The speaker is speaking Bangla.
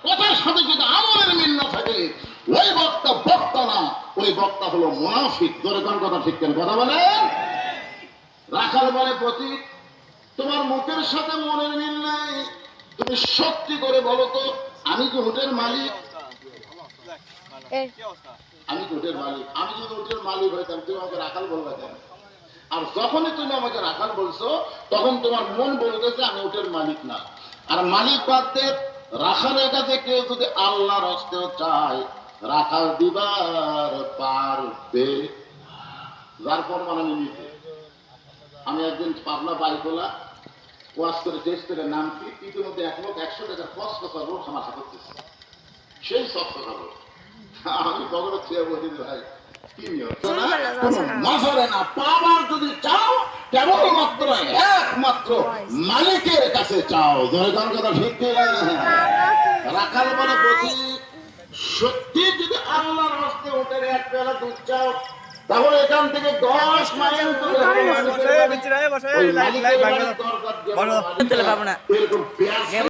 কথার সাথে যদি আমলের মিল না থাকে ওই বক্তা বক্তা না, ওই বক্তা হলো মুনাফিক। জোরে কোন কথা ঠিক কেন কথা বলে? রাখাল বলে প্রতীক, তোমার মুখের সাথে মনের মিল নাই, তুমি সত্যি করে বলো তো আমি কি উটের মালিক? আমি কি উটের মালিক? আমি যদি উটের মালিক হইতাম তুমি আমাকে রাখাল বলবে কেন? আর যখনই তুমি আমাকে রাখাল বলছো তখন তোমার মন বলতেছে আমি উটের মালিক না। আর মালিক বাদে রাখালের কাছে কেউ যদি আল্লাহর হস্তেও চায় রাখাল দিবার পারবে। যার প্রমাণ আমি নিতে, আমি একদিন পাবনা বাইকোলা ওয়াজ করে টেস্ট করে নাম কি ইতিমধ্যে 1,100 টাকার কষ্ট করবো আমার হাতে করতেছে সেই সব কথা বল। আমি কখনো চেয়ে বলি ভাই কি মজরে না পাবার যদি চাও কেবলমাত্র একমাত্র মালিকের কাছে চাও। ধরে কোন কথা ঠিক রাখাল বলে বলছি সত্যি যদি আল্লাহর হস্তে উঠে এক বেলা দুধ চাও তাহলে এখান থেকে 10 মাইল দূরে এরকম